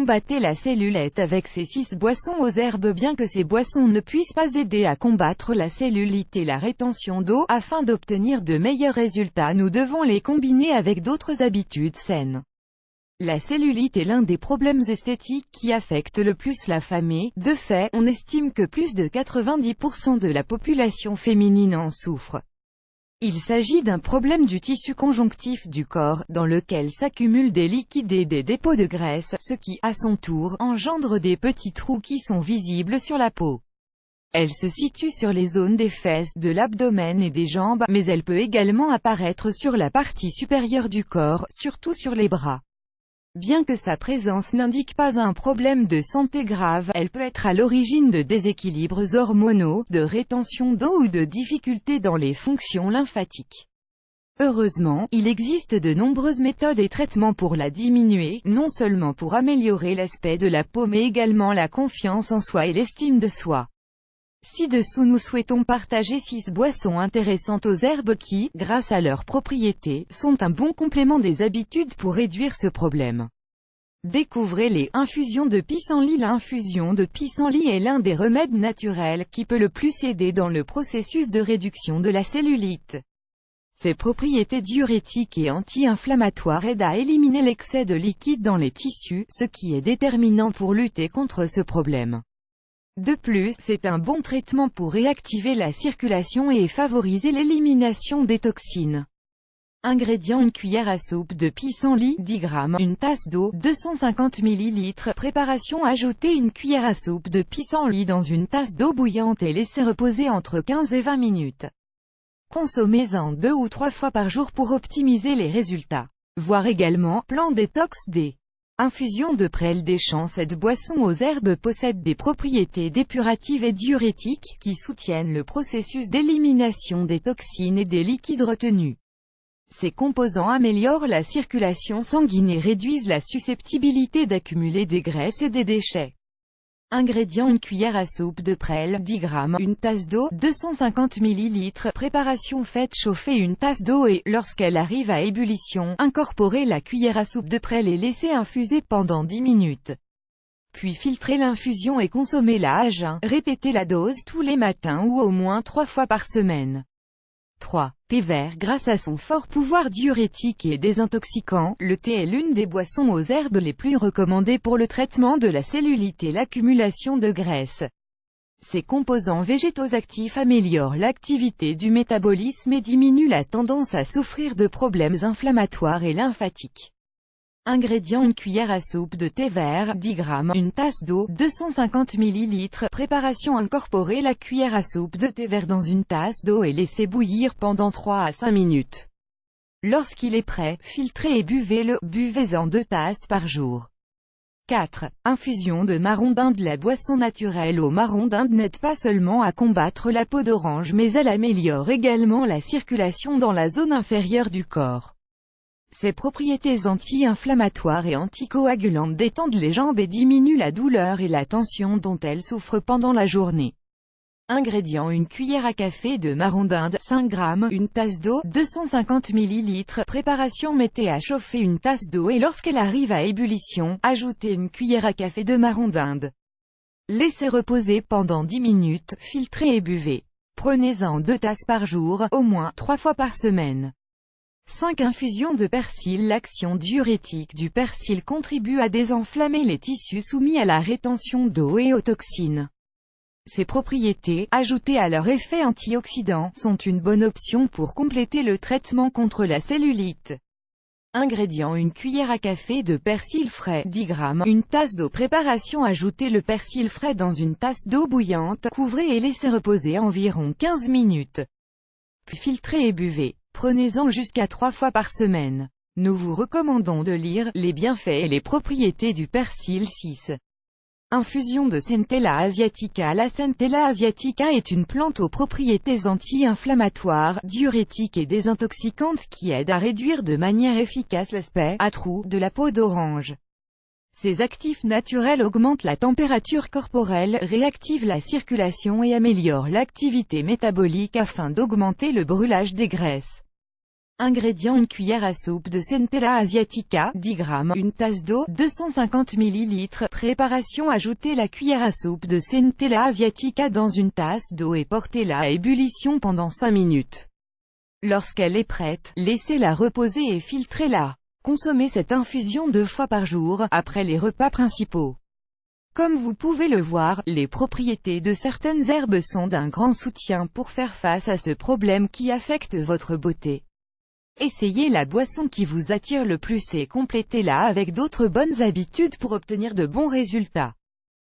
combattez la cellulite avec ces 6 boissons aux herbes. Bien que ces boissons ne puissent pas aider à combattre la cellulite et la rétention d'eau, afin d'obtenir de meilleurs résultats nous devons les combiner avec d'autres habitudes saines. La cellulite est l'un des problèmes esthétiques qui affectent le plus la femme et, de fait, on estime que plus de 90% de la population féminine en souffre. Il s'agit d'un problème du tissu conjonctif du corps, dans lequel s'accumulent des liquides et des dépôts de graisse, ce qui, à son tour, engendre des petits trous qui sont visibles sur la peau. Elle se situe sur les zones des fesses, de l'abdomen et des jambes, mais elle peut également apparaître sur la partie supérieure du corps, surtout sur les bras. Bien que sa présence n'indique pas un problème de santé grave, elle peut être à l'origine de déséquilibres hormonaux, de rétention d'eau ou de difficultés dans les fonctions lymphatiques. Heureusement, il existe de nombreuses méthodes et traitements pour la diminuer, non seulement pour améliorer l'aspect de la peau mais également la confiance en soi et l'estime de soi. Ci-dessous nous souhaitons partager 6 boissons intéressantes aux herbes qui, grâce à leurs propriétés, sont un bon complément des habitudes pour réduire ce problème. Découvrez les infusions de pissenlit. L'infusion de pissenlit est l'un des remèdes naturels qui peut le plus aider dans le processus de réduction de la cellulite. Ses propriétés diurétiques et anti-inflammatoires aident à éliminer l'excès de liquide dans les tissus, ce qui est déterminant pour lutter contre ce problème. De plus, c'est un bon traitement pour réactiver la circulation et favoriser l'élimination des toxines. Ingrédients: une cuillère à soupe de pissenlit, 10 g, une tasse d'eau, 250 ml. Préparation: ajouter une cuillère à soupe de pissenlit dans une tasse d'eau bouillante et laisser reposer entre 15 et 20 minutes. Consommez-en 2 ou 3 fois par jour pour optimiser les résultats. Voir également, plan détox des infusion de prêle des champs. Cette boisson aux herbes possède des propriétés dépuratives et diurétiques, qui soutiennent le processus d'élimination des toxines et des liquides retenus. Ces composants améliorent la circulation sanguine et réduisent la susceptibilité d'accumuler des graisses et des déchets. Ingrédients: une cuillère à soupe de prêle, 10 g, une tasse d'eau, 250 ml. Préparation: faites chauffer une tasse d'eau et, lorsqu'elle arrive à ébullition, incorporez la cuillère à soupe de prêle et laissez infuser pendant 10 minutes. Puis filtrez l'infusion et consommez-la à jeun. Répétez la dose tous les matins ou au moins 3 fois par semaine. 3. Thé vert. Grâce à son fort pouvoir diurétique et désintoxicant, le thé est l'une des boissons aux herbes les plus recommandées pour le traitement de la cellulite et l'accumulation de graisse. Ses composants végétaux actifs améliorent l'activité du métabolisme et diminuent la tendance à souffrir de problèmes inflammatoires et lymphatiques. Ingrédients: une cuillère à soupe de thé vert, 10 g, une tasse d'eau, 250 ml. Préparation: incorporez la cuillère à soupe de thé vert dans une tasse d'eau et laissez bouillir pendant 3 à 5 minutes. Lorsqu'il est prêt, filtrez et buvez-le. Buvez-en 2 tasses par jour. 4. Infusion de marron d'Inde. La boisson naturelle au marron d'Inde n'aide pas seulement à combattre la peau d'orange mais elle améliore également la circulation dans la zone inférieure du corps. Ses propriétés anti-inflammatoires et anticoagulantes détendent les jambes et diminuent la douleur et la tension dont elles souffrent pendant la journée. Ingrédients: une cuillère à café de marron d'Inde, 5 g, une tasse d'eau, 250 ml. Préparation: mettez à chauffer une tasse d'eau et lorsqu'elle arrive à ébullition, ajoutez une cuillère à café de marron d'Inde. Laissez reposer pendant 10 minutes, filtrez et buvez. Prenez-en 2 tasses par jour, au moins 3 fois par semaine. 5. Infusion de persil. L'action diurétique du persil contribue à désenflammer les tissus soumis à la rétention d'eau et aux toxines. Ces propriétés, ajoutées à leur effet antioxydant, sont une bonne option pour compléter le traitement contre la cellulite. Ingrédients: une cuillère à café de persil frais, 10 g, une tasse d'eau. Préparation: ajoutez le persil frais dans une tasse d'eau bouillante, couvrez et laissez reposer environ 15 minutes. Puis filtrez et buvez. Prenez-en jusqu'à 3 fois par semaine. Nous vous recommandons de lire « Les bienfaits et les propriétés du persil 6 ». Infusion de Centella asiatica. La Centella asiatica est une plante aux propriétés anti-inflammatoires, diurétiques et désintoxicantes qui aide à réduire de manière efficace l'aspect à trous de la peau d'orange. Ces actifs naturels augmentent la température corporelle, réactivent la circulation et améliorent l'activité métabolique afin d'augmenter le brûlage des graisses. Ingrédients: une cuillère à soupe de Centella asiatica, 10 g, une tasse d'eau, 250 ml. Préparation: ajoutez la cuillère à soupe de Centella asiatica dans une tasse d'eau et portez-la à ébullition pendant 5 minutes. Lorsqu'elle est prête, laissez-la reposer et filtrez-la. Consommez cette infusion 2 fois par jour, après les repas principaux. Comme vous pouvez le voir, les propriétés de certaines herbes sont d'un grand soutien pour faire face à ce problème qui affecte votre beauté. Essayez la boisson qui vous attire le plus et complétez-la avec d'autres bonnes habitudes pour obtenir de bons résultats.